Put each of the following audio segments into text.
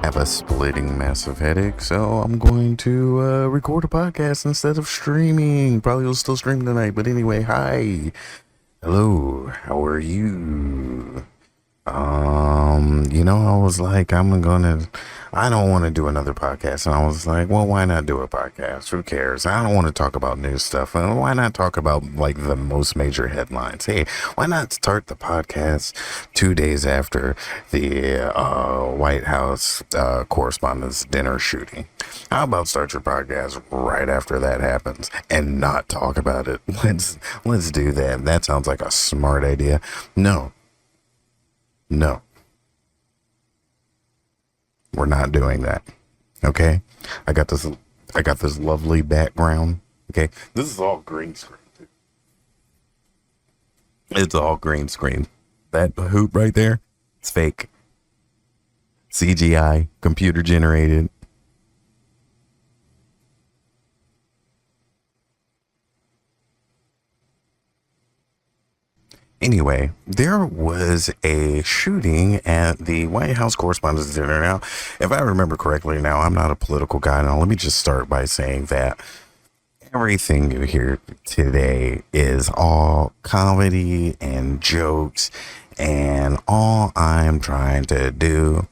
have a splitting massive headache, so I'm going to record a podcast instead of streaming. Probably will still stream tonight, but anyway, hi. Hello, how are you? I was like, I don't want to do another podcast. And I was like, well, why not do a podcast? Who cares? I don't want to talk about new stuff. And why not talk about like the most major headlines? Hey, why not start the podcast 2 days after the White House correspondents' dinner shooting? How about start your podcast right after that happens and not talk about it? Let's do that. That sounds like a smart idea. No. We're not doing that. Okay? I got this lovely background. Okay? This is all green screen. It's all green screen. That hoop right there, it's fake. CGI, computer generated. Anyway, there was a shooting at the White House Correspondents' Dinner. Now, if I remember correctly, now I'm not a political guy. Now, let me just start by saying that everything you hear today is all comedy and jokes, and all I'm trying to do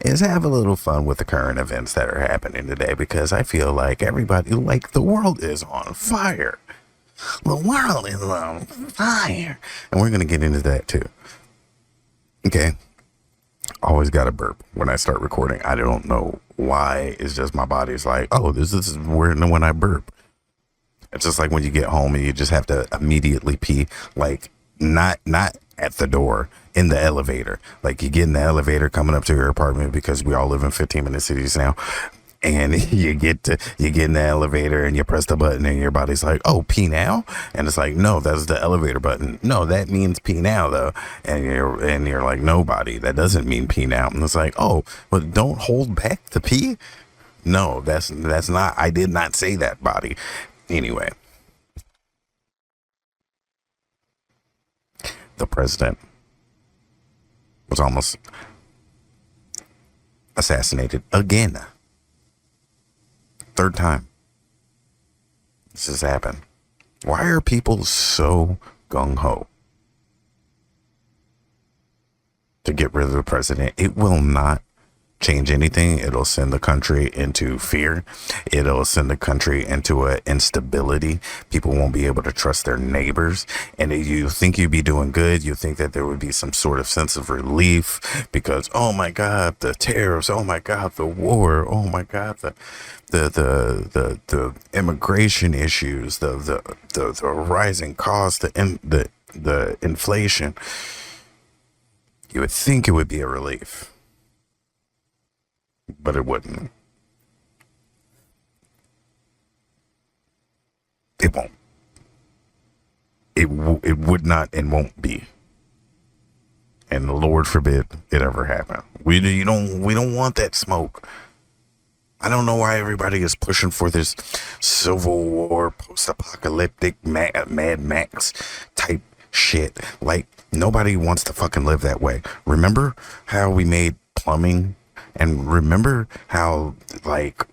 is have a little fun with the current events that are happening today, because I feel like the world is on fire. The world is on fire. And we're going to get into that too. Okay. Always got to burp when I start recording. I don't know why. It's just my body's like, oh, this is when I burp. It's just like when you get home and you just have to immediately pee, like not at the door, in the elevator. Like you get in the elevator coming up to your apartment, because we all live in 15-minute cities now. And you get in the elevator and you press the button and your body's like, oh, pee now? And it's like, no, that's the elevator button. No, that means pee now though. And you're like, no, body, that doesn't mean pee now. And it's like, oh, but don't hold back the pee? No, that's not, I did not say that, body. Anyway, the president was almost assassinated again. Third time this has happened. Why are people so gung-ho to get rid of the president? It will not change anything. It'll send the country into fear. It'll send the country into an instability. People won't be able to trust their neighbors. And if you think you'd be doing good, you think that there would be some sort of sense of relief because, oh my God, the tariffs, oh my God, the war, oh my God, the immigration issues, the rising cost, the inflation. You would think it would be a relief, but it wouldn't. It won't. It would not and won't be. And the Lord forbid it ever happen. We don't want that smoke. I don't know why everybody is pushing for this Civil War, post-apocalyptic, Mad Max type shit. Like, nobody wants to fucking live that way. Remember how we made plumbing? And remember how, like,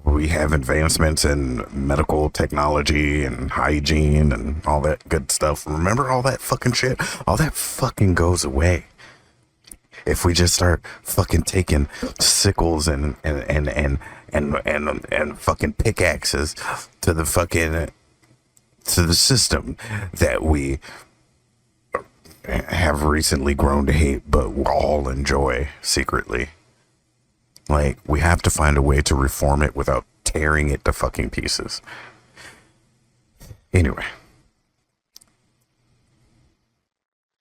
we have advancements in medical technology and hygiene and all that good stuff. Remember all that fucking shit? All that fucking goes away if we just start fucking taking sickles and fucking pickaxes to the system that we have recently grown to hate, but we all enjoy secretly. Like, we have to find a way to reform it without tearing it to fucking pieces. Anyway,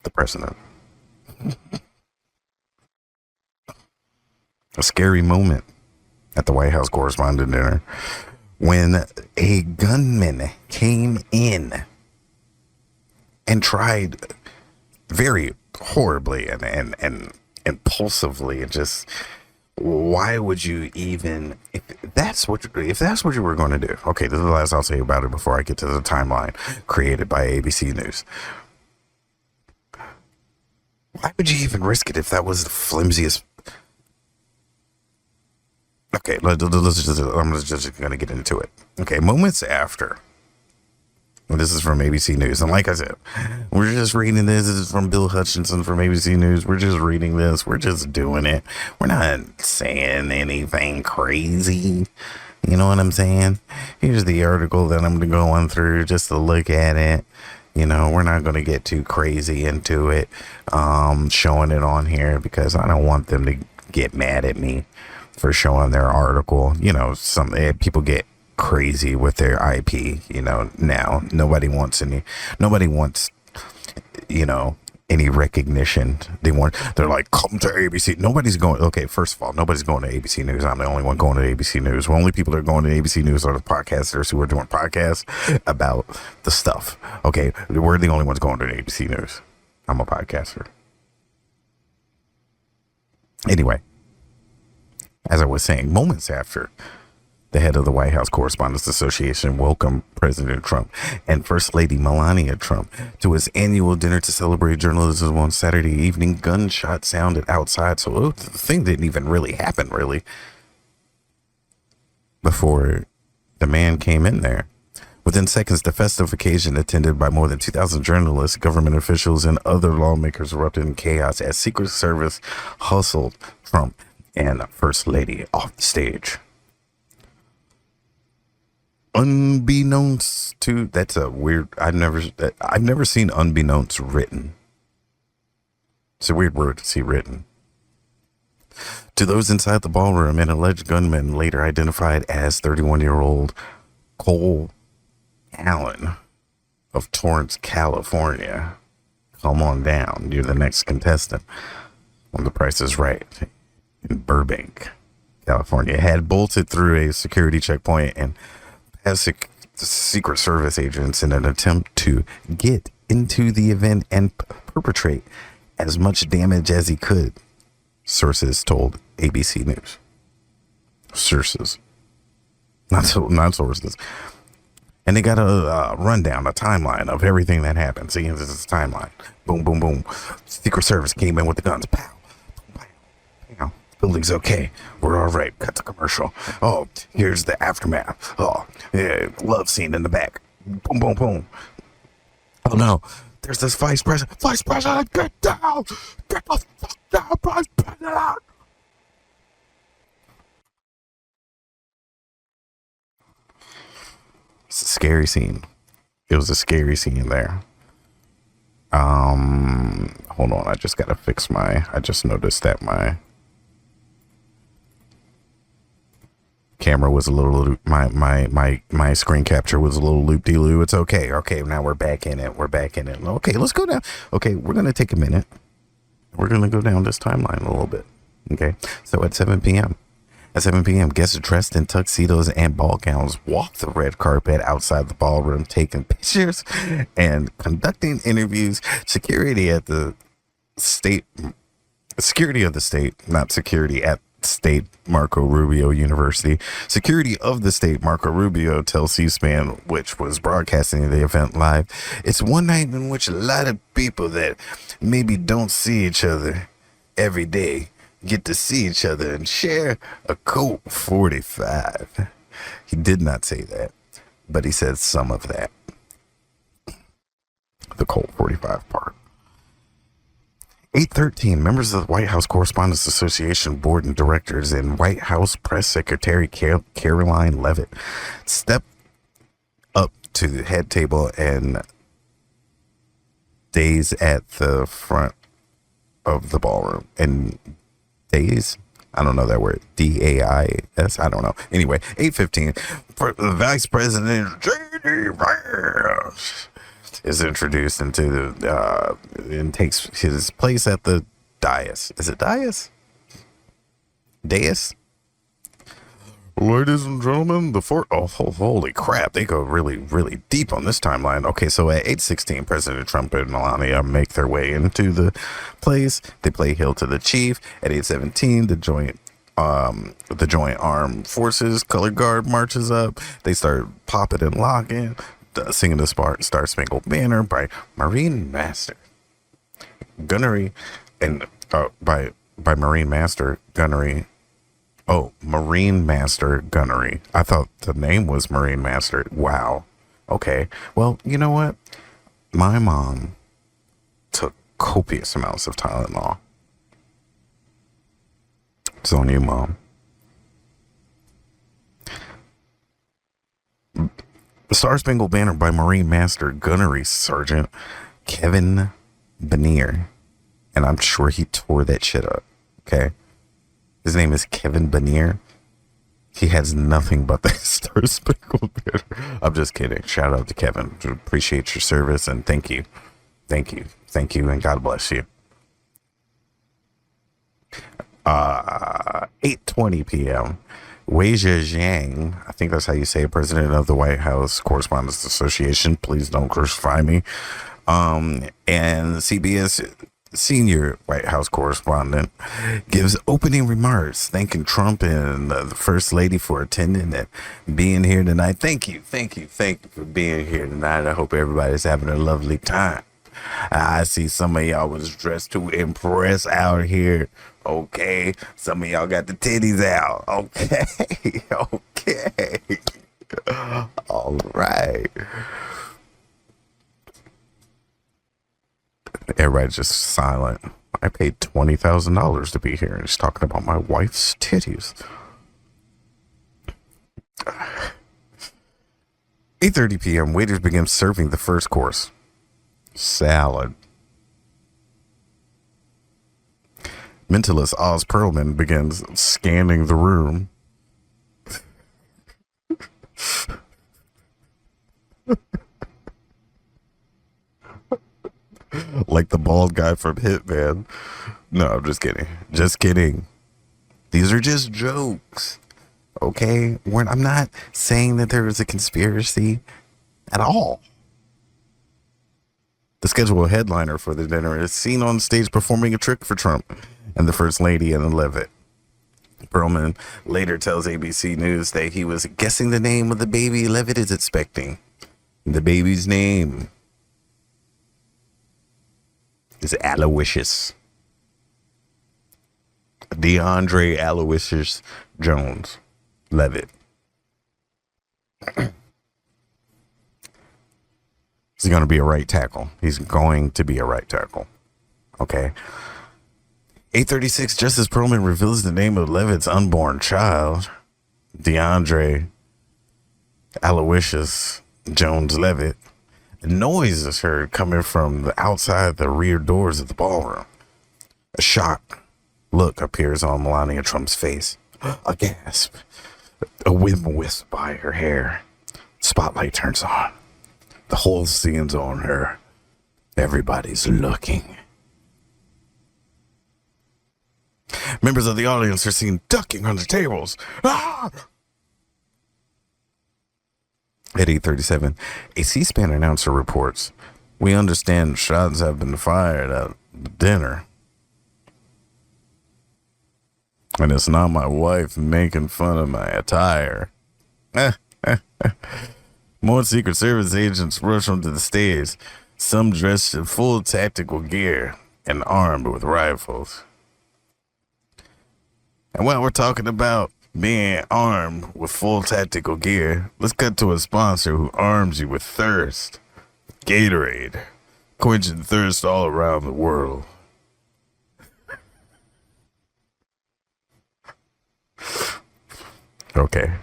the president. A scary moment at the White House Correspondent Dinner when a gunman came in and tried very horribly and impulsively, and just, why would you even, if that's what you were going to do? Okay, this is the last I'll say about it before I get to the timeline created by ABC News. Why would you even risk it if that was the flimsiest Okay, I'm just going to get into it. Okay, moments after. This is from ABC News. And like I said, we're just reading this. This is from Bill Hutchinson from ABC News. We're just reading this. We're just doing it. We're not saying anything crazy. You know what I'm saying? Here's the article that I'm going through just to look at it. You know, we're not going to get too crazy into it, showing it on here because I don't want them to get mad at me for showing their article. You know, some people get crazy with their IP, you know, now nobody wants, you know, any recognition. They're like, come to ABC. Nobody's going. Okay, first of all, nobody's going to ABC News. I'm the only one going to ABC News. The only people that are going to ABC News are the podcasters who are doing podcasts about the stuff. Okay, we're the only ones going to ABC News. I'm a podcaster. Anyway, as I was saying, moments after the head of the White House Correspondents Association welcomed President Trump and First Lady Melania Trump to his annual dinner to celebrate journalism on Saturday evening, gunshots sounded outside. So the thing didn't even really happen, really, before the man came in there. Within seconds, the festive occasion, attended by more than 2,000 journalists, government officials, and other lawmakers, erupted in chaos as Secret Service hustled Trump and First Lady off the stage. Unbeknownst to, that's a weird, I've never seen unbeknownst written. It's a weird word to see written. To those inside the ballroom, an alleged gunman, later identified as 31-year-old Cole Allen of Torrance, California. Come on down. You're the next contestant on The Price is Right in Burbank, California. Had bolted through a security checkpoint and as Secret Service agents in an attempt to get into the event and perpetrate as much damage as he could, sources told ABC News. Sources. Not sources. And they got a rundown, a timeline of everything that happened. See, this is a timeline. Boom, boom, boom. Secret Service came in with the guns. Pow. Pow. Building's okay. We're all right. Cut the commercial. Oh, here's the aftermath. Oh, yeah, love scene in the back. Boom, boom, boom. Oh no, there's this vice president. Vice president, get down! Get the fuck down, vice president! It's a scary scene. It was a scary scene there. Hold on. I just gotta fix I just noticed that my camera was a little, my screen capture was a little loop-de-loo. It's okay. Okay, now we're back in it. Okay, let's go down. Okay, we're going to take a minute. We're going to go down this timeline a little bit. Okay, so at 7 p.m., guests dressed in tuxedos and ball gowns walked the red carpet outside the ballroom, taking pictures and conducting interviews. Security of the state, not security at State Marco Rubio University. Security of the state Marco Rubio tells C-SPAN, which was broadcasting the event live, it's one night in which a lot of people that maybe don't see each other every day get to see each other and share a Colt 45. He did not say that, but he said some of that. The Colt 45 part. 8:13, members of the White House Correspondents Association Board and Directors and White House Press Secretary Caroline Leavitt stepped up to the head table and days at the front of the ballroom. And days? I don't know that word. D-A-I-S? I don't know. Anyway, 8:15, the Vice President J.D. Vance is introduced into the and takes his place at the dais. Is it dais? Dais? Ladies and gentlemen, holy crap, they go really, really deep on this timeline. Okay, so at 8:16, President Trump and Melania make their way into the place. They play Hail to the Chief. At 8:17, the Joint Armed Forces Color Guard marches up. They start popping and locking, singing the Star Spangled Banner by Marine Master Gunnery, and by Marine Master Gunnery Oh, Marine Master Gunnery. I thought the name was Marine Master. Wow. Okay. Well, you know what? My mom took copious amounts of Tylenol. It's on you, Mom. The Star Spangled Banner by Marine Master Gunnery Sergeant Kevin Banier. And I'm sure he tore that shit up. Okay. His name is Kevin Banier. He has nothing but the Star Spangled Banner. I'm just kidding. Shout out to Kevin. Appreciate your service and thank you. Thank you. Thank you and God bless you. 8:20 p.m. Wei Zhejiang, I think that's how you say it, president of the White House Correspondents Association. Please don't crucify me. And CBS senior White House correspondent gives opening remarks thanking Trump and the First Lady for attending and being here tonight. Thank you for being here tonight. I hope everybody's having a lovely time. I see some of y'all was dressed to impress out here. Okay. Some of y'all got the titties out. Okay. Okay. All right. Everybody's just silent. I paid $20,000 to be here and he's talking about my wife's titties. 8:30 p.m. Waiters begin serving the first course. Salad. Mentalist Oz Perlman begins scanning the room. Like the bald guy from Hitman. No, I'm just kidding. Just kidding. These are just jokes. Okay? I'm not saying that there is a conspiracy at all. The scheduled headliner for the dinner is seen on stage performing a trick for Trump and the First Lady and Levitt. Perlman later tells ABC News that he was guessing the name of the baby Levitt is expecting. The baby's name is Aloysius. DeAndre Aloysius Jones Levitt. He's going to be a right tackle. He's going to be a right tackle. Okay. 8:36, just as Perlman reveals the name of Levitt's unborn child, DeAndre Aloysius Jones Levitt, a noise is heard coming from the outside the rear doors of the ballroom. A shocked look appears on Melania Trump's face. A gasp. A wind wisp by her hair. Spotlight turns on. The whole scene's on her. Everybody's looking. Members of the audience are seen ducking under tables. Ah! At 8:37, a C-SPAN announcer reports, "We understand shots have been fired at the dinner. And it's not my wife making fun of my attire." More Secret Service agents rush onto the stage, some dressed in full tactical gear and armed with rifles. And while we're talking about being armed with full tactical gear, let's cut to a sponsor who arms you with thirst. Gatorade, quenching thirst all around the world. Okay.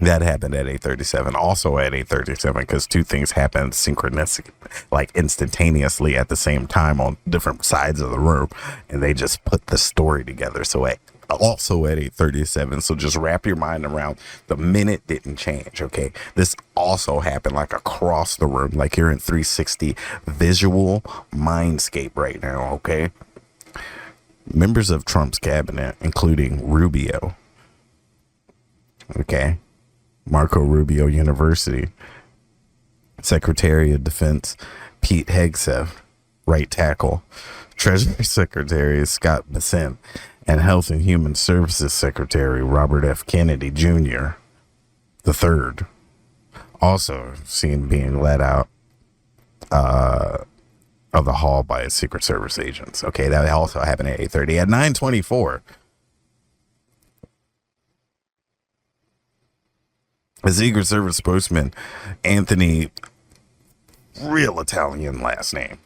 That happened at 8:37. Also at 8:37, because two things happened synchronistic, like instantaneously at the same time on different sides of the room, and they just put the story together. So also at 8:37. So just wrap your mind around the minute didn't change. Okay, this also happened like across the room, like you're in 360 visual mindscape right now. Okay, members of Trump's cabinet, including Rubio. Okay. Marco Rubio University, Secretary of Defense Pete Hegseth, right tackle, Treasury Secretary Scott Bessent, and Health and Human Services Secretary Robert F. Kennedy Jr., the third, also seen being let out of the hall by Secret Service agents. Okay, that also happened at 8:30. At 9:24, A Secret Service spokesman, Anthony, real Italian last name,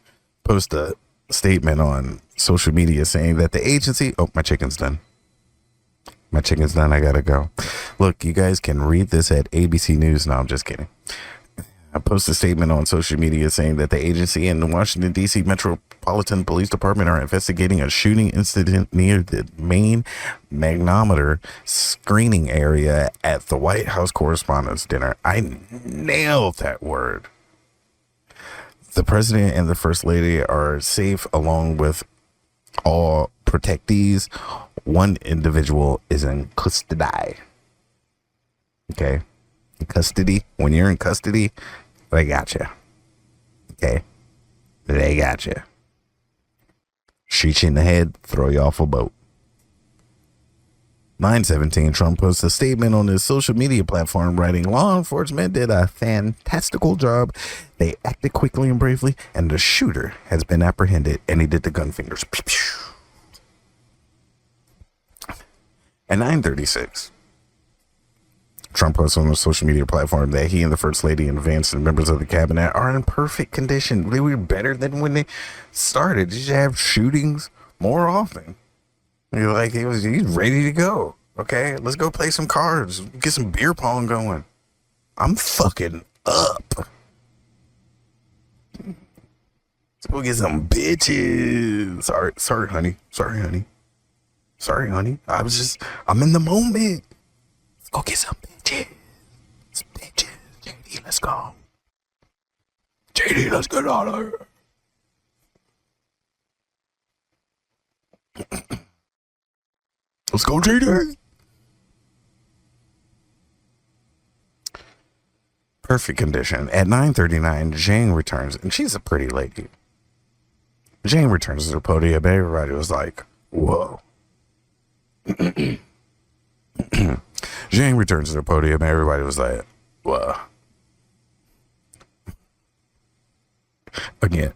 posted a statement on social media saying that the agency, oh, my chicken's done. My chicken's done. I gotta go. Look, you guys can read this at ABC News. No, I'm just kidding. I posted a statement on social media saying that the agency and the Washington, D.C. Metropolitan Police Department are investigating a shooting incident near the main magnetometer screening area at the White House Correspondents' Dinner. I nailed that word. The president and the first lady are safe along with all protectees. One individual is in custody. Okay? In custody. When you're in custody, they got you. Okay? They got you. Shoot you in the head, throw you off a boat. 9/17, Trump posts a statement on his social media platform writing, law enforcement did a fantastical job. They acted quickly and bravely, and the shooter has been apprehended, and he did the gun fingers. At 9:36, Trump posts on the social media platform that he and the First Lady and advanced members of the cabinet are in perfect condition. They were better than when they started. Did you have shootings more often? You're like, he's ready to go. Okay, let's go play some cards. Get some beer pong going. I'm fucking up. Let's go get some bitches. Sorry, honey. I'm in the moment. Let's go get some bitches. JD, let's go. JD, let's get out of here. Let's go, JD. Perfect condition. At 9:39, Jane returns, and she's a pretty lady. Jane returns to the podium, and everybody was like, whoa. Jane returns to the podium, and everybody was like, whoa. Again.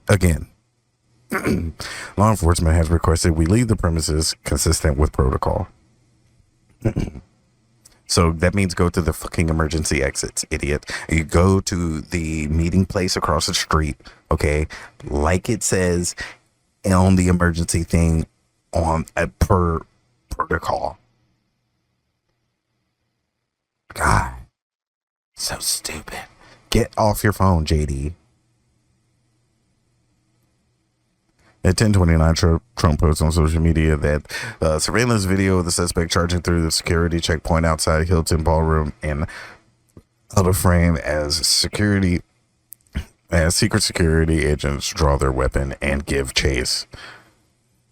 Law enforcement has requested we leave the premises consistent with protocol. So that means go to the fucking emergency exits, idiot. You go to the meeting place across the street, okay? Like it says on the emergency thing on per protocol. God, so stupid. Get off your phone, JD. At 10:29, Trump posts on social media that surveillance video of the suspect charging through the security checkpoint outside Hilton Ballroom and out of frame as secret security agents draw their weapon and give chase.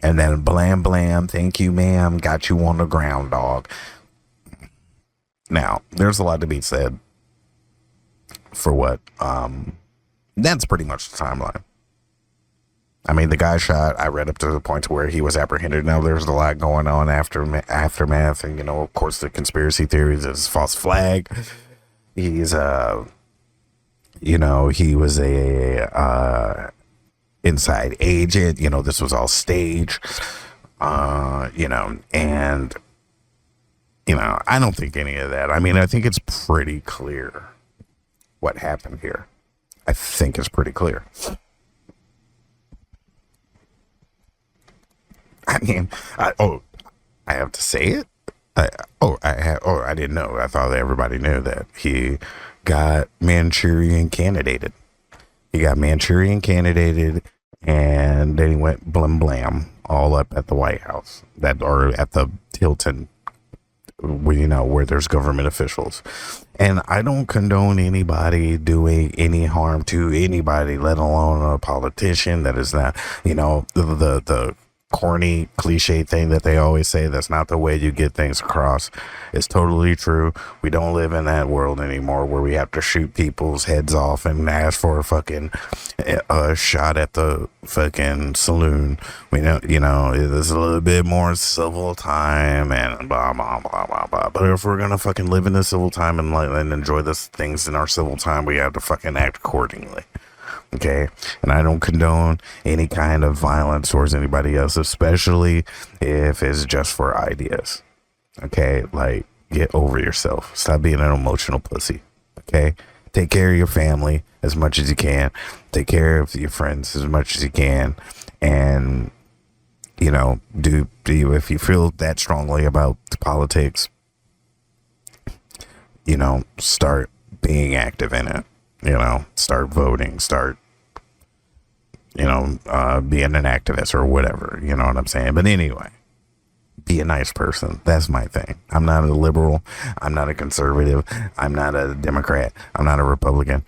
And then blam blam, thank you ma'am, got you on the ground, dog. Now, there's a lot to be said for what. That's pretty much the timeline. I mean, the guy shot, I read up to the point where he was apprehended. Now, there's a lot going on aftermath. And, of course, the conspiracy theories is false flag. He's, he was a inside agent. This was all staged. I don't think any of that. I mean, I think it's pretty clear what happened here. I think it's pretty clear. I mean, I have to say it. I didn't know. I thought everybody knew that he got Manchurian candidated. And then he went blam blam all up at the White House, or at the Hilton, where there's government officials. And I don't condone anybody doing any harm to anybody, let alone a politician. That is not, the corny cliche thing that they always say. That's not the way you get things across. It's totally true. We don't live in that world anymore where we have to shoot people's heads off and ask for a fucking shot at the fucking saloon. We know, there's a little bit more civil time and blah blah blah blah blah. But if we're gonna fucking live in the civil time and enjoy the things in our civil time, we have to fucking act accordingly. Okay, and I don't condone any kind of violence towards anybody else, especially if it's just for ideas. Okay, like, Get over yourself. Stop being an emotional pussy. Okay? Take care of your family as much as you can. Take care of your friends as much as you can. And, you know, do you, if you feel that strongly about politics, you know, start being active in it. You know, start voting, start, you know, being an activist or whatever. You know what I'm saying? But anyway, be a nice person. That's my thing. I'm not a liberal. I'm not a conservative. I'm not a Democrat. I'm not a Republican.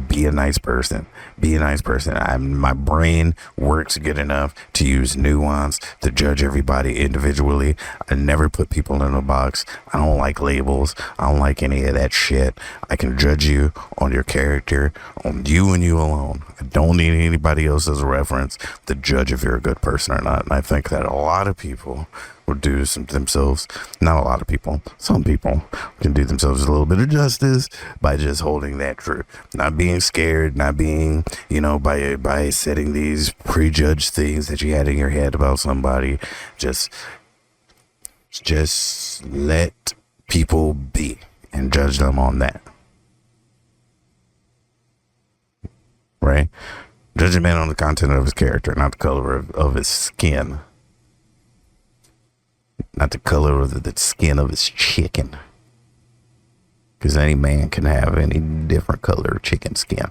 Be a nice person. Be a nice person. My brain works good enough to use nuance to judge everybody individually. I never put people in a box. I don't like labels. I don't like any of that shit. I can judge you on your character, on you and you alone. I don't need anybody else's reference to judge if you're a good person or not. And I think that a lot of people will do themselves, not a lot of people, some people can do themselves a little bit of justice by just holding that true, not being scared, not being, you know, by setting these prejudged things that you had in your head about somebody. Just let people be and judge them on that. Right? Judge a man on the content of his character, not the color of his skin. Not the color of the skin of his chicken. Because any man can have any different color chicken skin.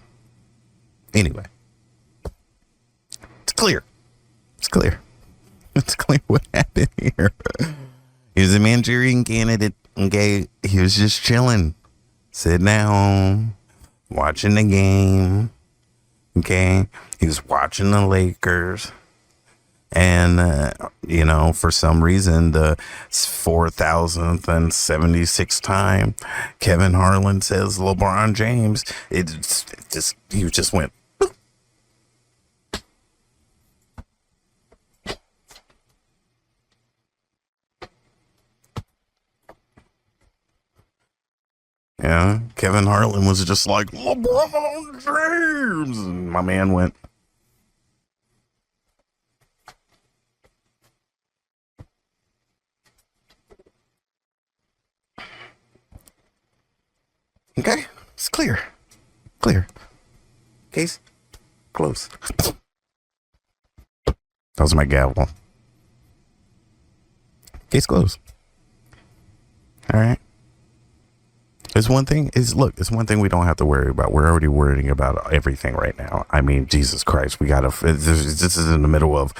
Anyway. It's clear. It's clear. It's clear what happened here. He was a Manchurian candidate. Okay. He was just chilling. Sitting at home. Watching the game. Okay. He was watching the Lakers. And, you know, for some reason, the 4,076th time Kevin Harlan says LeBron James, he just went. Boop. Yeah, Kevin Harlan was just like, LeBron James. And my man went. Okay, it's clear. Clear. Case close. That was my gavel. Case closed. All right. It's one thing it's one thing we don't have to worry about. We're already worrying about everything right now. I mean, Jesus Christ, this is in the middle of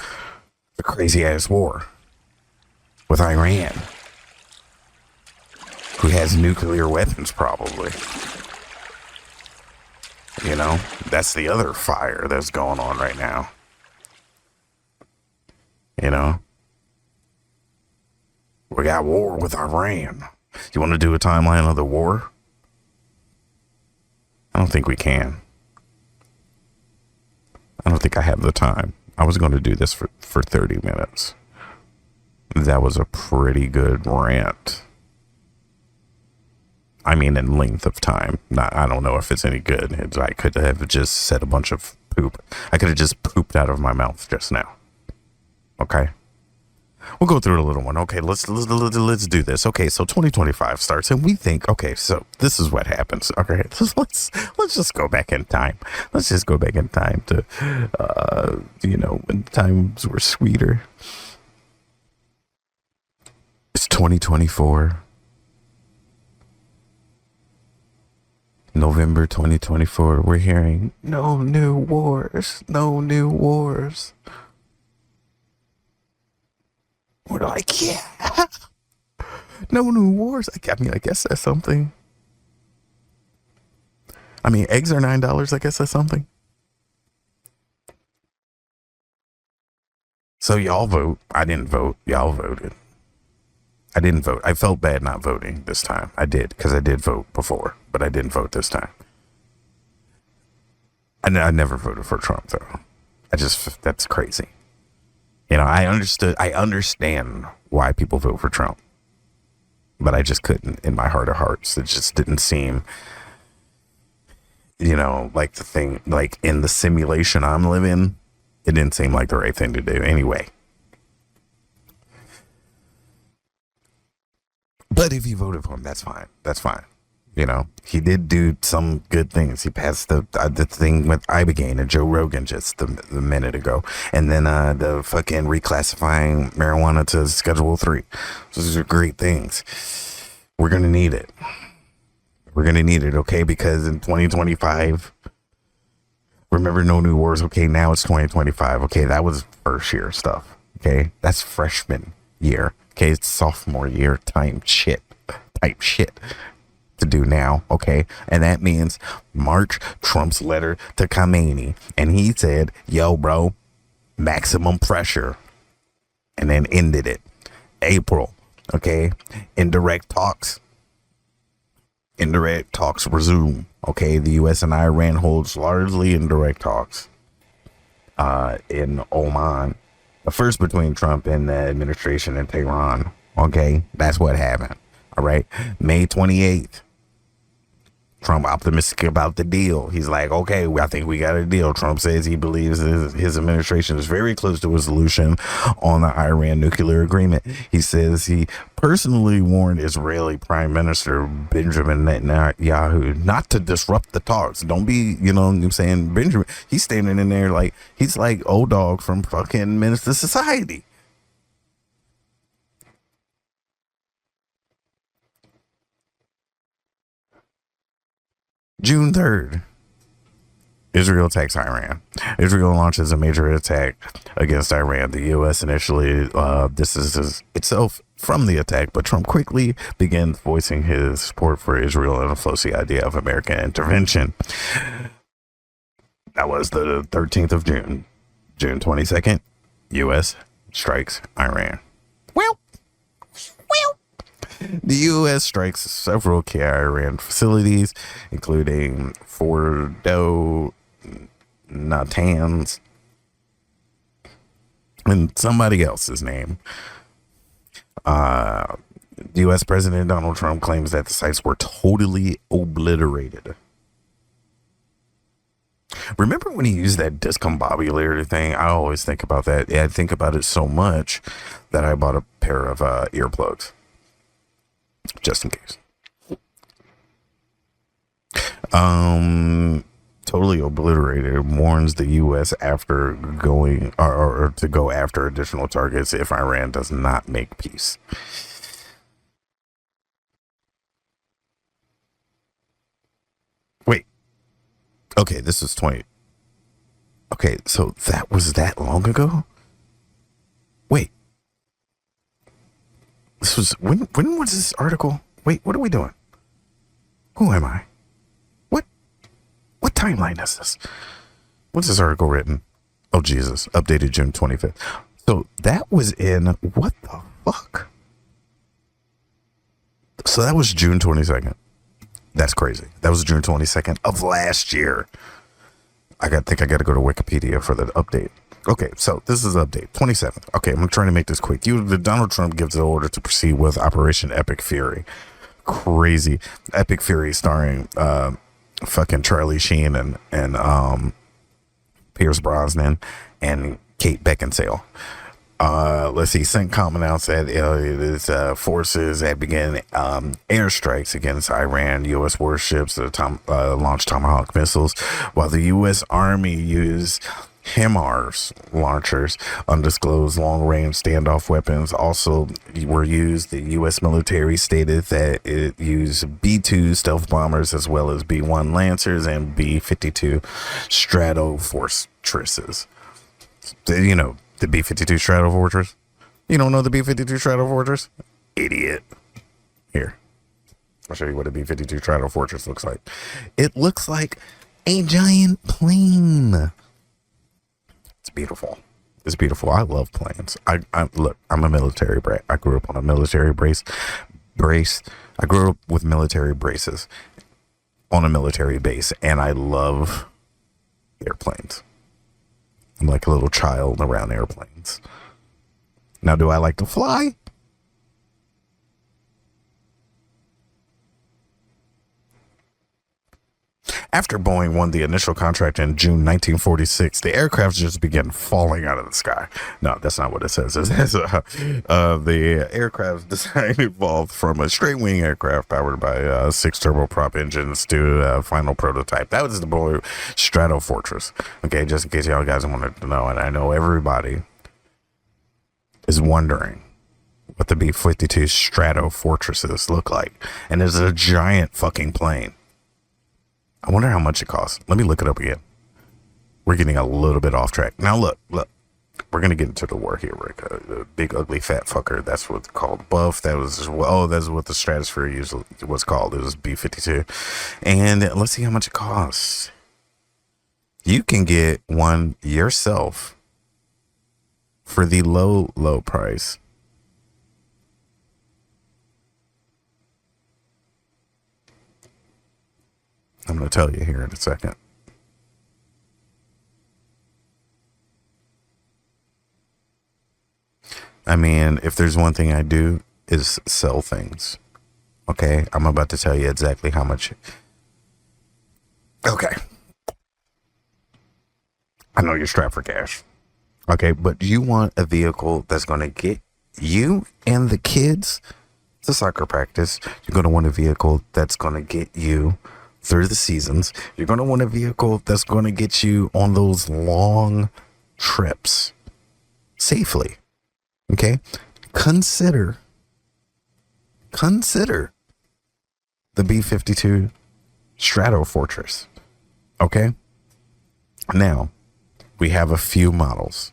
a crazy ass war with Iran, who has nuclear weapons, probably. You know, that's the other fire that's going on right now. You know, we got war with Iran. You want to do a timeline of the war? I don't think we can. I don't think I have the time. I was going to do this for 30 minutes. That was a pretty good rant. I mean, in length of time. I don't know if it's any good. I could have just said a bunch of poop. I could have just pooped out of my mouth just now. Okay? We'll go through a little one. Okay, let's do this. Okay, so 2025 starts, and we think, okay, so this is what happens. Okay, let's just go back in time. Let's just go back in time to, you know, when times were sweeter. It's 2024. November 2024, we're hearing no new wars, no new wars. We're like, yeah, no new wars. I mean, I guess that's something. I mean, eggs are $9. I guess that's something. So y'all vote. I didn't vote. Y'all voted. I didn't vote. I felt bad not voting this time. I did, because I did vote before, but I didn't vote this time. I never voted for Trump, though. That's crazy. You know, I understand why people vote for Trump, but I just couldn't in my heart of hearts. It just didn't seem, you know, like the thing, like in the simulation I'm living, it didn't seem like the right thing to do anyway. But if you voted for him, that's fine. That's fine. You know, he did do some good things. He passed the thing with Ibogaine and Joe Rogan just a minute ago. And then the fucking reclassifying marijuana to Schedule 3. So these are great things. We're going to need it. We're going to need it, okay? Because in 2025, remember, no new wars. Okay, now it's 2025. Okay, that was first year stuff. Okay, that's freshman year. Okay, it's sophomore year type shit to do now. Okay, and that means March, Trump's letter to Khamenei, and he said, yo, bro, maximum pressure, and then ended it. April, okay, indirect talks resume. Okay, the U.S. and Iran holds largely indirect talks in Oman. The first between Trump and the administration in Tehran. Okay, that's what happened. All right, May 28th. Trump optimistic about the deal. He's like, okay, I think we got a deal. Trump says he believes his administration is very close to a solution on the Iran nuclear agreement. He says he personally warned Israeli Prime Minister Benjamin Netanyahu not to disrupt the talks. Don't be, you know what I'm saying, Benjamin. He's standing in there like, he's like old dog from fucking Minister Society. June 3rd, Israel attacks Iran. Israel launches a major attack against Iran. The U.S. initially distances itself from the attack, but Trump quickly begins voicing his support for Israel and floats the idea of American intervention. That was the 13th of June. June 22nd, U.S. strikes Iran. Well. The U.S. strikes several key Iran facilities, including Fordo, Natanz, and somebody else's name. U.S. President Donald Trump claims that the sites were totally obliterated. Remember when he used that discombobulator thing? I always think about that. Yeah, I think about it so much that I bought a pair of earplugs. Just in case. Totally obliterated, warns the U.S. after going or to go after additional targets if Iran does not make peace. Wait. Okay, this is 20. Okay, so that was that long ago? Wait. This was when was this article? Wait, what are we doing? Who am I? What timeline is this? What's this article written? Oh Jesus, updated June 25th. So that was in what the fuck? So that was June 22nd. That's crazy. That was June 22nd of last year. I think I got to go to Wikipedia for the update. Okay, so this is update 27th. Okay, I'm trying to make this quick. Donald Trump gives the order to proceed with Operation Epic Fury. Crazy. Epic Fury starring fucking Charlie Sheen and Pierce Brosnan and Kate Beckinsale. Let's see. CENTCOM announced that its forces had begun airstrikes against Iran U.S. warships that launched Tomahawk missiles, while the U.S. Army used HIMARS launchers, undisclosed long-range standoff weapons, also were used. The U.S. military stated that it used B-2 stealth bombers as well as B-1 Lancers and B-52 Stratofortresses. You know, the B-52 Stratofortress? You don't know the B-52 Stratofortress? Idiot. Here. I'll show you what a B-52 Stratofortress looks like. It looks like a giant plane. It's beautiful. It's beautiful. I love planes. I look, I'm a military brat. I grew up on a military brace. I grew up with military braces on a military base, and I love airplanes. I'm like a little child around airplanes. Now, do I like to fly? After Boeing won the initial contract in June 1946, the aircraft just began falling out of the sky. No, that's not what it says. It says the aircraft design evolved from a straight-wing aircraft powered by 6 turboprop engines to a final prototype. That was the Boeing Stratofortress. Okay, just in case y'all guys wanted to know, and I know everybody is wondering what the B-52 Stratofortresses look like. And it's a giant fucking plane. I wonder how much it costs. Let me look it up again. We're getting a little bit off track. Now look. We're going to get into the war here, Rick. The big, ugly, fat fucker. That's what's called. Buff. That's what the Stratosphere usually was called. It was B-52. And let's see how much it costs. You can get one yourself for the low, low price. I'm going to tell you here in a second. I mean, if there's one thing I do is sell things. Okay, I'm about to tell you exactly how much. Okay. I know you're strapped for cash. Okay, but you want a vehicle that's going to get you and the kids to soccer practice. You're going to want a vehicle that's going to get you through the seasons. You're going to want a vehicle that's going to get you on those long trips safely. Okay? Consider the B-52 Stratofortress. Okay? Now, we have a few models.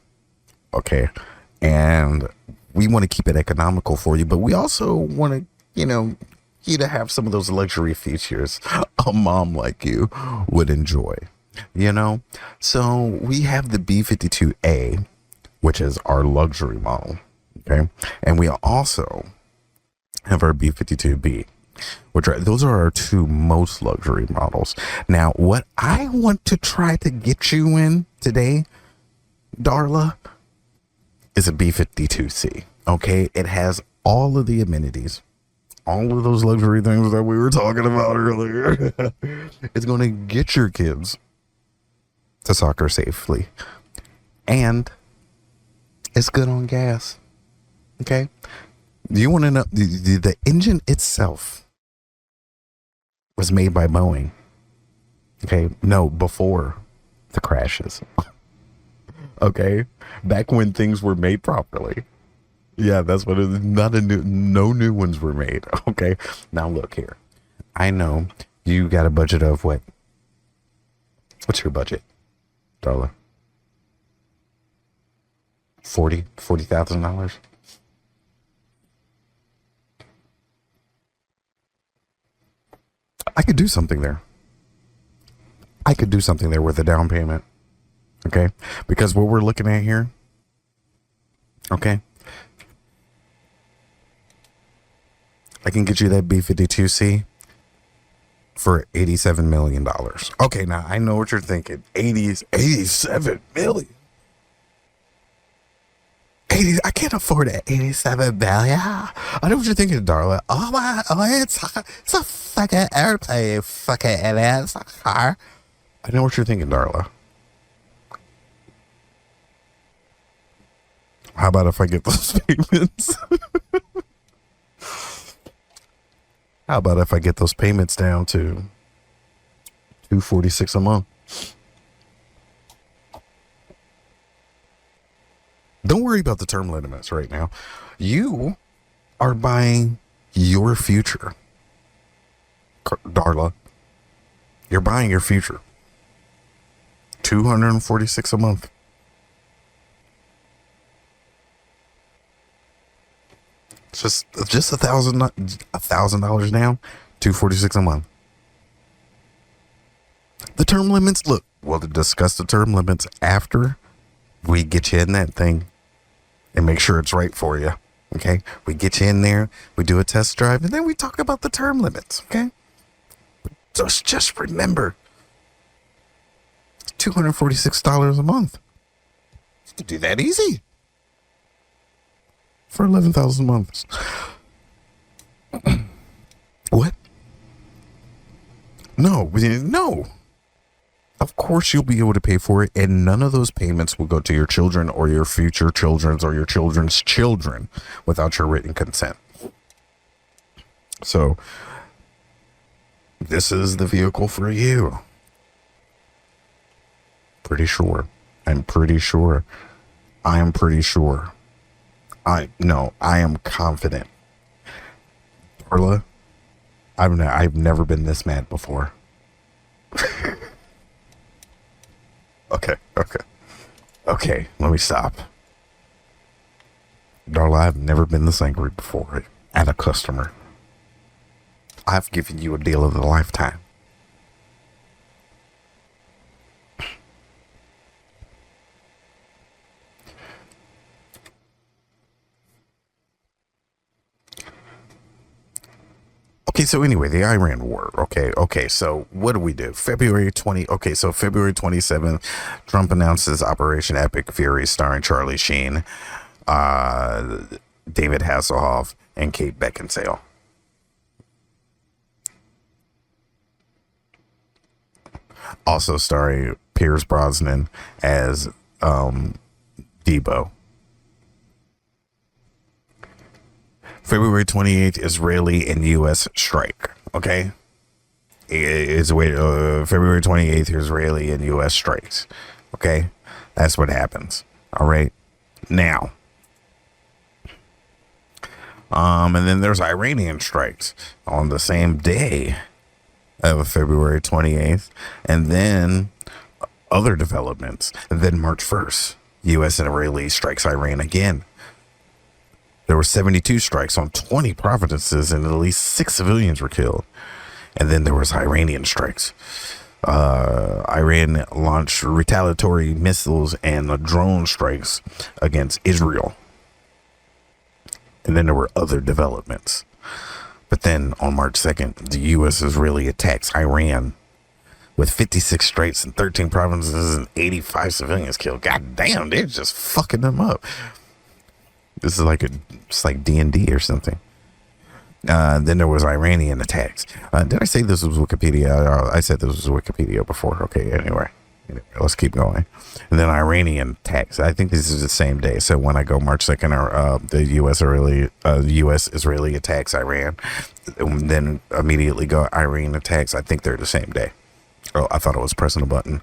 Okay? And we want to keep it economical for you, but we also want to, you to have some of those luxury features a mom like you would enjoy, So we have the B-52A, which is our luxury model, okay? And we also have our B-52B, those are our 2 most luxury models. Now, what I want to try to get you in today, Darla, is a B-52C, okay? It has all of the amenities, all of those luxury things that we were talking about earlier. It's going to get your kids to soccer safely. And it's good on gas. Okay? Do you want to know? The engine itself was made by Boeing. Okay? No, before the crashes. Okay? Back when things were made properly. Yeah, that's what it is. No new ones were made. Okay. Now look here. I know you got a budget of what? What's your budget, Darla? $40,000? I could do something there. With a down payment. Okay? Because what we're looking at here, okay? I can get you that B-52C for $87 million. Okay, now I know what you're thinking. 87 million. I can't afford it. 87 million. I know what you're thinking, Darla. It's a fucking airplane. Fucking idiot. It's a car. I know what you're thinking, Darla. How about if I get those payments? How about if I get those payments down to $246 a month? Don't worry about the term limits right now. You are buying your future, Darla. You're buying your future. $246 a month. Just $1,000 down, $246 a month. The term limits, look, we'll discuss the term limits after we get you in that thing and make sure it's right for you. Okay, we get you in there, we do a test drive, and then we talk about the term limits. Okay, just remember, $246 a month. You can do that easy for 11,000 months. What? No. Of course, you'll be able to pay for it, and none of those payments will go to your children or your future children's or your children's children without your written consent. So, this is the vehicle for you. Pretty sure. I'm pretty sure. I am pretty sure. I am confident. Darla, I've never been this mad before. Okay, let me stop. Darla, I've never been this angry before at a customer. I've given you a deal of a lifetime. Okay, so anyway, the Iran war. Okay, so what do we do? February 27th, Trump announces Operation Epic Fury starring Charlie Sheen, David Hasselhoff, and Kate Beckinsale. Also starring Pierce Brosnan as Debo. February 28th, Israeli and U.S. strike. Okay? February 28th, Israeli and U.S. strikes. Okay? That's what happens. All right? Now. And then there's Iranian strikes on the same day of February 28th. And then other developments. And then March 1st, U.S. and Israeli strikes Iran again. There were 72 strikes on 20 provinces and at least 6 civilians were killed. And then there was Iranian strikes. Iran launched retaliatory missiles and drone strikes against Israel. And then there were other developments. But then on March 2nd, the U.S. Israeli attacks Iran with 56 strikes in 13 provinces and 85 civilians killed. God damn, they're just fucking them up. This is it's like D&D or something. Then there was Iranian attacks. Did I say this was Wikipedia? I said this was Wikipedia before. Okay, anyway, let's keep going. And then Iranian attacks. I think this is the same day. So when I go March 2nd, the U.S. Israeli attacks Iran, and then immediately go Iran attacks. I think they're the same day. Oh, I thought I was pressing a button.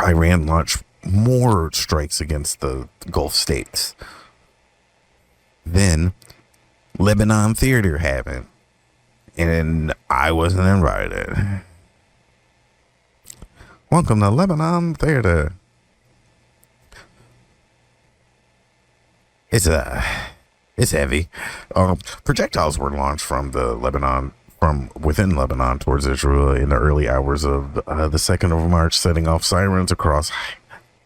Iran launched more strikes against the Gulf states. Then Lebanon theater happened, and I wasn't invited. Welcome to Lebanon theater. It's heavy. Projectiles were launched from within Lebanon towards Israel in the early hours of the 2nd of March, setting off sirens across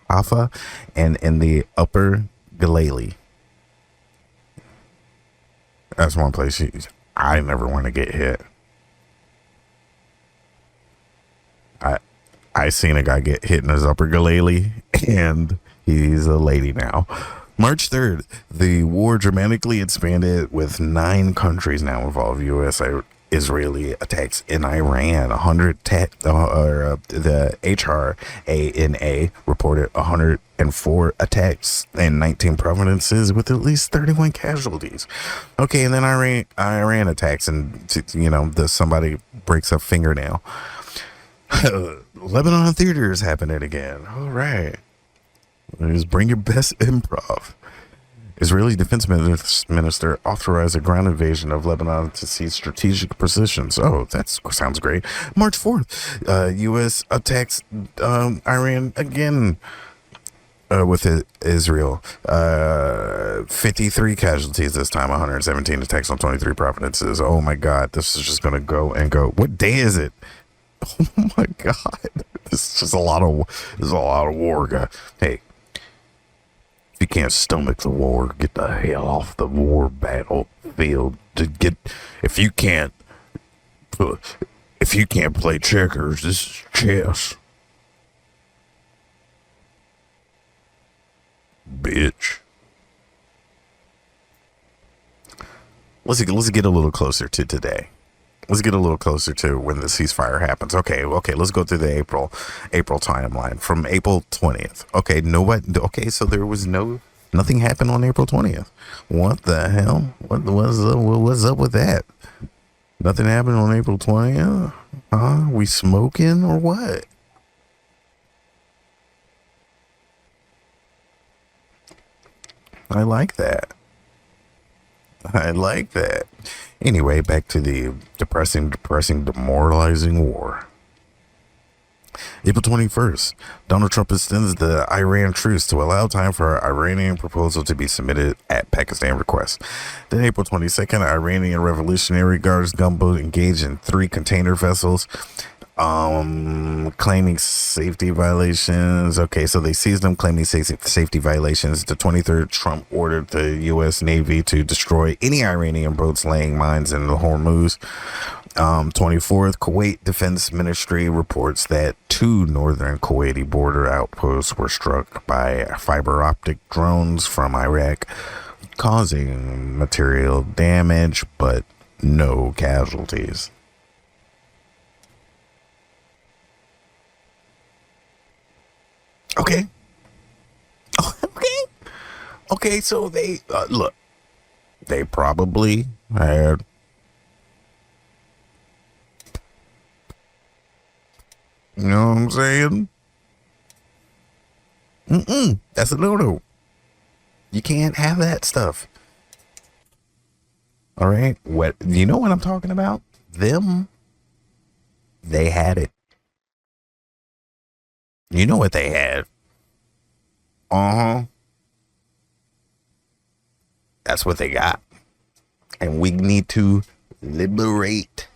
Haifa and in the upper Galilee. That's one place I never want to get hit. I seen a guy get hit in his upper Galilee, and he's a lady now. March 3rd, the war dramatically expanded with 9 countries now involved. U.S.-Israeli attacks in Iran. The HRANA reported 104 attacks in 19 provinces with at least 31 casualties. Okay, and then Iran attacks, and somebody breaks a fingernail. Lebanon theater is happening again. All right. Just bring your best improv. Israeli defense minister authorized a ground invasion of Lebanon to seize strategic positions. Oh, that sounds great. March 4th, U.S. attacks Iran again with Israel. 53 casualties this time, 117 attacks on 23 provinces. Oh my God, this is just going to go and go. What day is it? Oh my God, this is just a lot of war, guy. Hey, if you can't stomach the war, get the hell off the war battlefield. If you can't play checkers, this is chess, bitch. Let's get a little closer to today. Let's get a little closer to when the ceasefire happens. Okay, let's go through the April timeline from April 20th. Okay, nobody. Okay, so there was nothing happened on April 20th. What the hell? What's up with that? Nothing happened on April 20th? Huh? We smoking or what? I like that. Anyway, back to the depressing, demoralizing war. April 21st, Donald Trump extends the Iran truce to allow time for Iranian proposal to be submitted at Pakistan request. Then April 22nd, Iranian Revolutionary Guards gunboat engaged in 3 container vessels, claiming safety violations. Okay, so they seized them claiming safety violations. The 23rd, Trump ordered the U.S. Navy to destroy any Iranian boats laying mines in the Hormuz. 24th, Kuwait Defense Ministry reports that 2 northern Kuwaiti border outposts were struck by fiber optic drones from Iraq, causing material damage but no casualties. Okay. Okay, so they, look, they probably had, you know what I'm saying? That's a no-no. You can't have that stuff. All right? What, you know what I'm talking about? Them, they had it. You know what they had? That's what they got. And we need to liberate.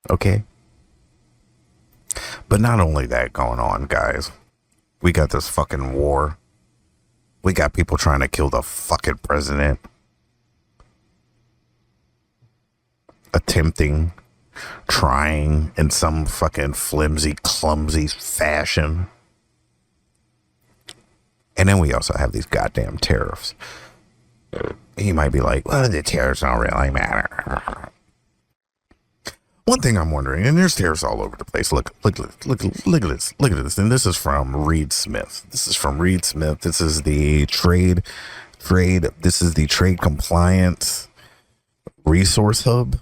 Okay? But not only that going on, guys. We got this fucking war. We got people trying to kill the fucking president. Trying in some fucking flimsy, clumsy fashion. And then we also have these goddamn tariffs. You might be like, well, the tariffs don't really matter. One thing I'm wondering, and there's tariffs all over the place. Look at this. And this is from Reed Smith. This is the trade. This is the trade compliance resource hub.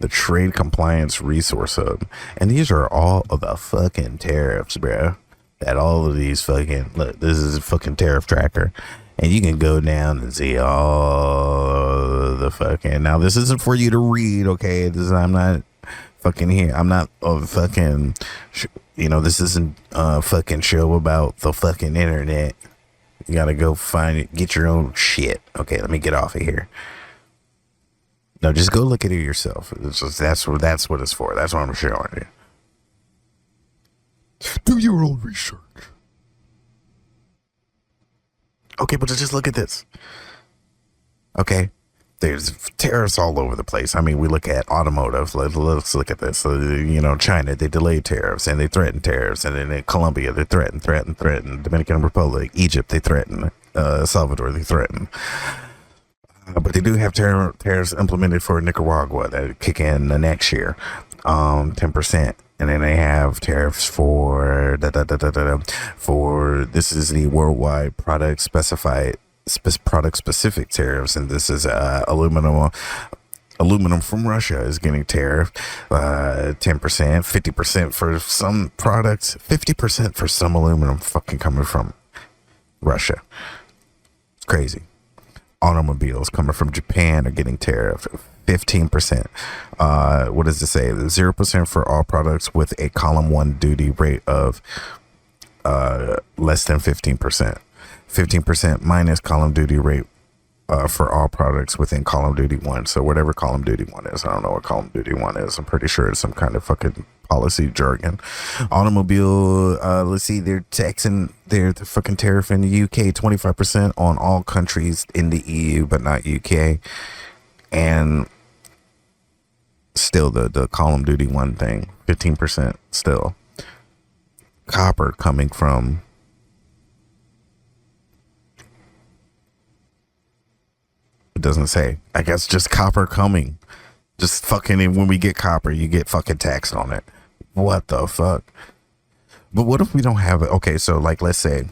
The Trade Compliance Resource Hub. And these are all of the fucking tariffs, bro. That all of these fucking, look, this is a fucking tariff tracker. And you can go down and see all the fucking, now this isn't for you to read, okay? I'm not fucking here. I'm not a fucking, this isn't a fucking show about the fucking internet. You gotta go find it, get your own shit. Okay, let me get off of here. No, just go look at it yourself. That's what it's for. That's what I'm showing you. Do your own research. Okay, but just look at this. Okay, there's tariffs all over the place. I mean, we look at automotive. Let's look at this. China, they delayed tariffs and they threatened tariffs, and then in Colombia, they threatened. Dominican Republic, Egypt, they threatened. Salvador, they threatened. But they do have tariffs implemented for Nicaragua that kick in the next year, 10%. And then they have tariffs for this is the worldwide product specific tariffs, and this is aluminum. Aluminum from Russia is getting tariffed 10%, 50% for some products, 50% for some aluminum fucking coming from Russia. It's crazy. Automobiles coming from Japan are getting tariffed 15%. What does it say? 0% for all products with a column 1 duty rate of less than 15%. 15% minus column duty rate for all products within column duty 1. So whatever column duty 1 is, I don't know what column duty 1 is. I'm pretty sure it's some kind of fucking policy jargon. Automobile, let's see, they're fucking tariff in the UK 25% on all countries in the EU but not UK. And still the column duty 1 thing, 15% still. Copper coming from doesn't say. I guess just copper coming. Just fucking, when we get copper, you get fucking taxed on it. What the fuck? But what if we don't have it? Okay, so like, let's say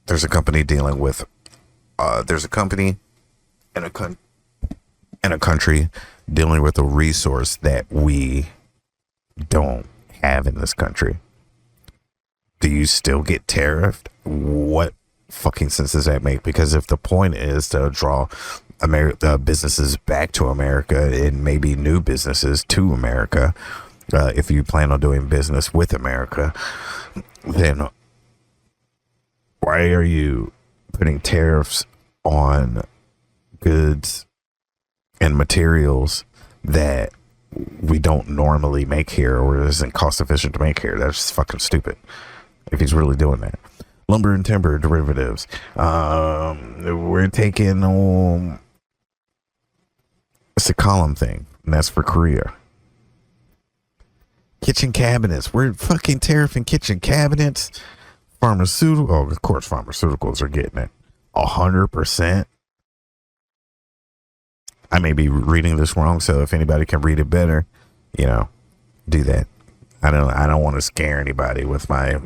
there's a company dealing with, there's a company in a country dealing with a resource that we don't have in this country. Do you still get tariffed? What fucking sense does that make? Because if the point is to draw businesses back to America and maybe new businesses to America, if you plan on doing business with America, then why are you putting tariffs on goods and materials that we don't normally make here or isn't cost efficient to make here? That's just fucking stupid if he's really doing that. Lumber and timber derivatives. We're taking it's a column thing, and that's for Korea. Kitchen cabinets. We're fucking tariffing kitchen cabinets. Pharmaceutical. Oh, of course, pharmaceuticals are getting it. 100%. I may be reading this wrong, so if anybody can read it better, do that. I don't want to scare anybody with my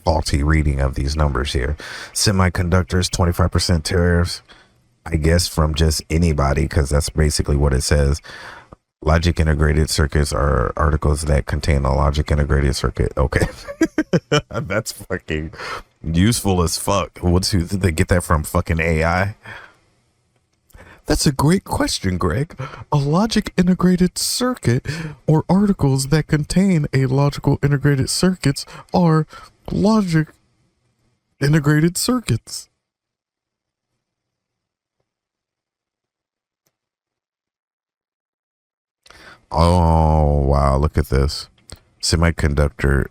faulty reading of these numbers here. Semiconductors, 25% tariffs. I guess from just anybody, because that's basically what it says. Logic integrated circuits are articles that contain a logic integrated circuit. Okay. That's fucking useful as fuck. Did they get that from fucking AI? That's a great question, Greg. A logic integrated circuit or articles that contain a logical integrated circuits are logic integrated circuits. Oh, wow. Look at this. Semiconductor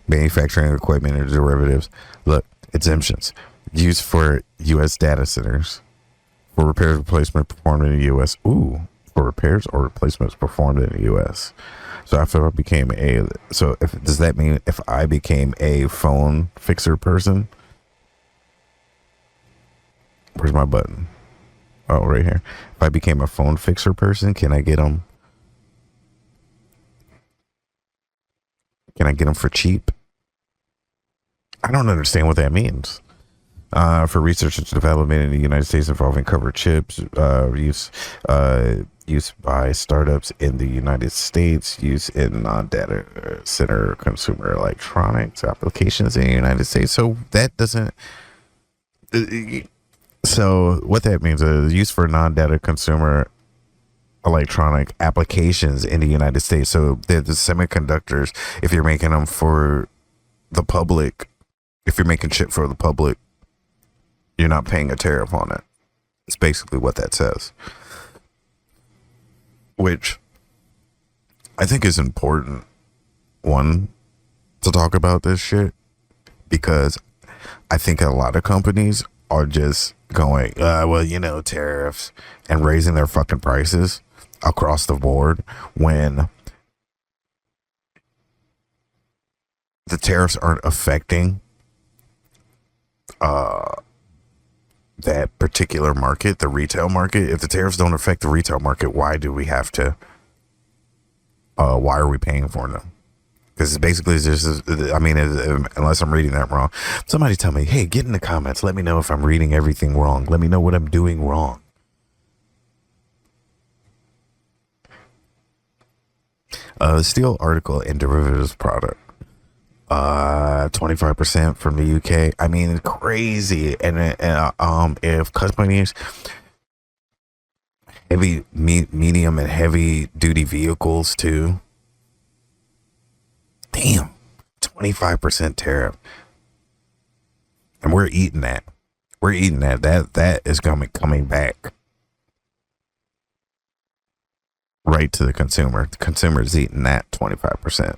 manufacturing equipment and derivatives. Look, exemptions used for U.S. data centers for repairs and replacement performed in the U.S. Ooh, for repairs or replacements performed in the U.S. So does that mean if I became a phone fixer person? Where's my button? Oh, right here. If I became a phone fixer person, can I get them? Can I get them for cheap? I don't understand what that means. For research and development in the United States involving covered chips, use by startups in the United States, use in non-data center consumer electronics applications in the United States. So that doesn't. So what that means is use for non-data consumer electronic applications in the United States. So the semiconductors, if you're making them for the public, if you're making shit for the public, you're not paying a tariff on it. It's basically what that says. Which I think is important, one, to talk about this shit, because I think a lot of companies are just going, tariffs, and raising their fucking prices across the board when the tariffs aren't affecting that particular market, the retail market. If the tariffs don't affect the retail market, why do we have to? Why are we paying for them? Because basically, unless I'm reading that wrong, somebody tell me, hey, get in the comments. Let me know if I'm reading everything wrong. Let me know what I'm doing wrong. Steel article and derivatives product. 25% from the UK. I mean, it's crazy. And if companies, medium and heavy duty vehicles too. Damn, 25% tariff. And we're eating that. That is coming back right to the consumer. The consumer is eating that 25%.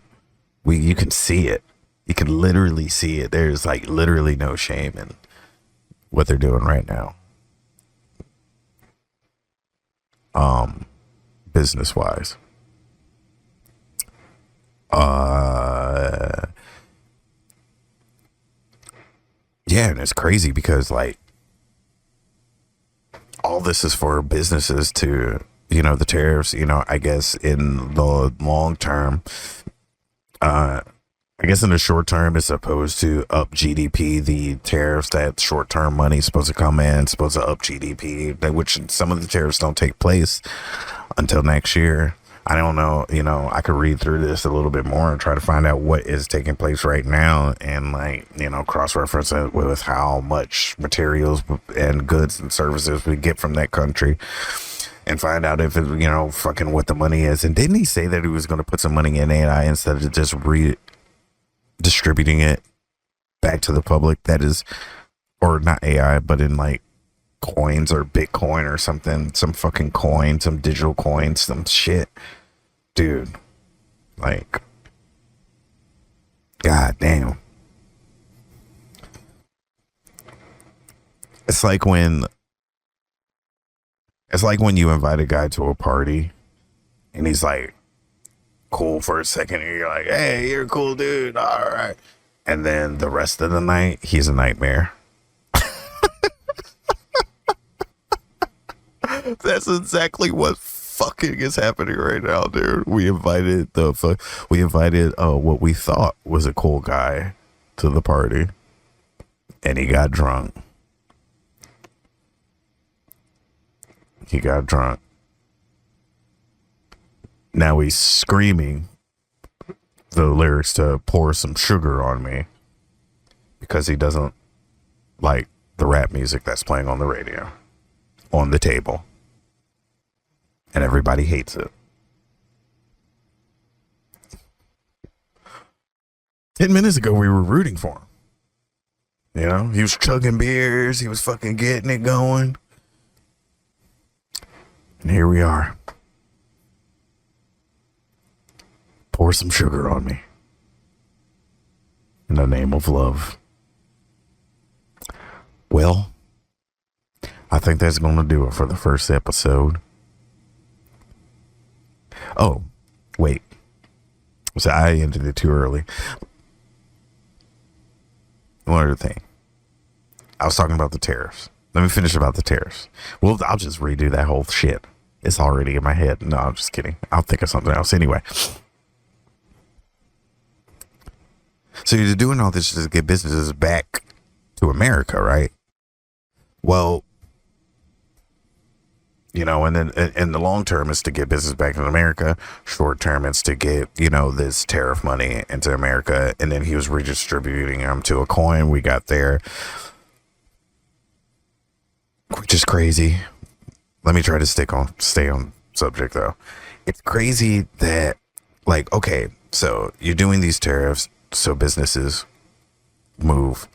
You can see it. You can literally see it. There's literally no shame in what they're doing right now. Business wise. Yeah, and it's crazy because like all this is for businesses to, the tariffs, I guess in the long term, I guess in the short term, it's supposed to up GDP. The tariffs, that short term money is supposed to come in, supposed to up GDP, which some of the tariffs don't take place until next year. I don't know, I could read through this a little bit more and try to find out what is taking place right now and like, cross-reference it with how much materials and goods and services we get from that country and find out if it, fucking what the money is. And didn't he say that he was going to put some money in AI instead of just distributing it back to the public? That is, or not AI, but in like coins or Bitcoin or something, some fucking coin, some digital coin, some shit, dude. Like, god damn. It's like when you invite a guy to a party and he's like cool for a second and you're like, hey, you're a cool dude, all right, and then the rest of the night he's a nightmare. That's exactly what fucking is happening right now, dude. We invited what we thought was a cool guy to the party, and he got drunk. Now he's screaming the lyrics to "Pour Some Sugar on Me" because he doesn't like the rap music that's playing on the radio, on the table. And everybody hates it. 10 minutes ago, we were rooting for him. He was chugging beers. He was fucking getting it going. And here we are. Pour some sugar on me. In the name of love. Well, I think that's going to do it for the first episode. Oh, wait. So I ended it too early. One other thing. I was talking about the tariffs. Let me finish about the tariffs. Well, I'll just redo that whole shit. It's already in my head. No, I'm just kidding. I'll think of something else anyway. So you're doing all this to get businesses back to America, right? Well, and then in the long term is to get business back in America. Short term is to get, this tariff money into America. And then he was redistributing them to a coin we got there, which is crazy. Let me try to stay on subject though. It's crazy that like, okay, so you're doing these tariffs so businesses move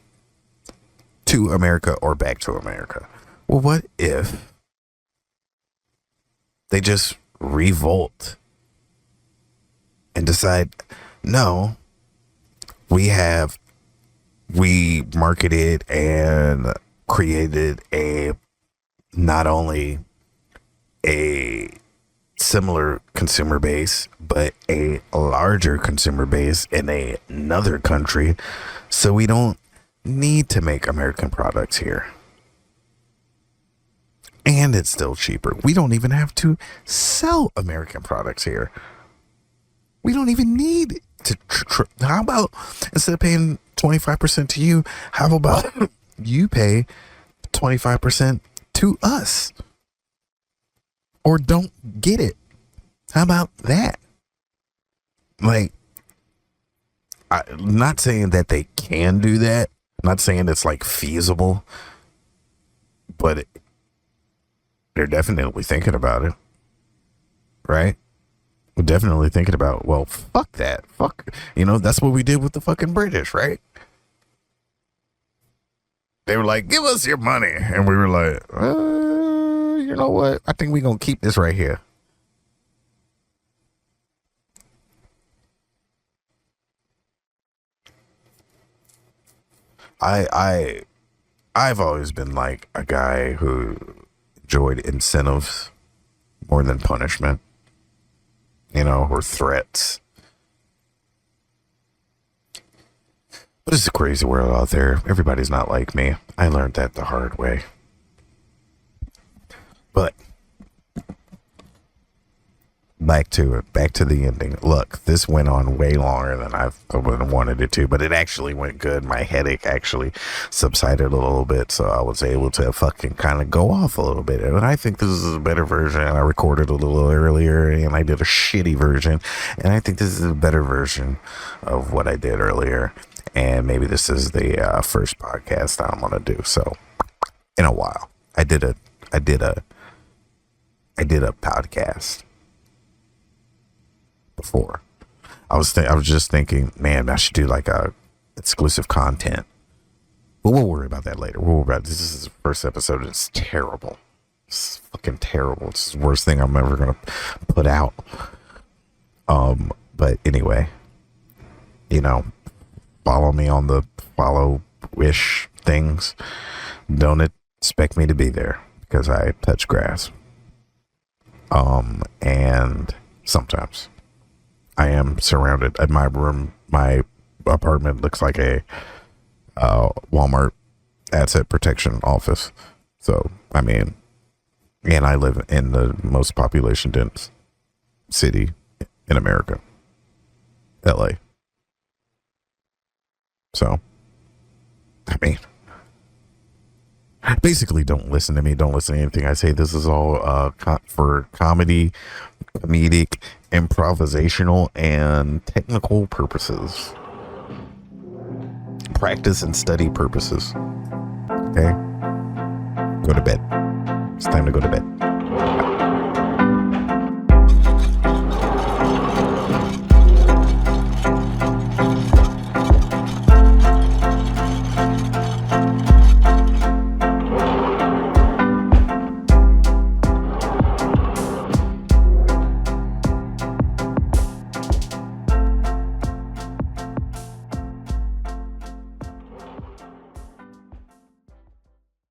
to America or back to America. Well, what if they just revolt and decide, no, we marketed and created not only a similar consumer base, but a larger consumer base in another country. So we don't need to make American products here. And it's still cheaper. We don't even have to sell American products here. We don't even need to. How about instead of paying 25% to you, how about you pay 25% to us? Or don't get it. How about that? Like, I'm not saying that they can do that. I'm not saying it's like feasible. But they're definitely thinking about it. Right? We're definitely thinking about, well, fuck that. Fuck. That's what we did with the fucking British, right? They were like, give us your money. And we were like, you know what? I think we're going to keep this right here. I've always been like a guy who enjoyed incentives more than punishment, or threats. But it's a crazy world out there. Everybody's not like me. I learned that the hard way. But back to it, back to the ending. Look, this went on way longer than I wanted it to, but it actually went good. My headache actually subsided a little bit, so I was able to fucking kind of go off a little bit. And I think this is a better version. I recorded a little earlier, and I did a shitty version, and I think this is a better version of what I did earlier. And maybe this is the first podcast I'm gonna do. So, in a while, I did a podcast before. I was just thinking, man, I should do like a exclusive content. But we'll worry about that later. We'll worry about this. Is the first episode. It's terrible. It's fucking terrible. It's the worst thing I'm ever gonna put out. But anyway, follow me on the follow-ish things. Don't expect me to be there because I touch grass. And sometimes I am surrounded at my room. My apartment looks like a Walmart asset protection office. So, I mean, and I live in the most population dense city in America, LA. So, I mean, basically don't listen to me. Don't listen to anything I say. This is all for comedic, improvisational, and technical purposes. Practice and study purposes. Okay? Go to bed. It's time to go to bed.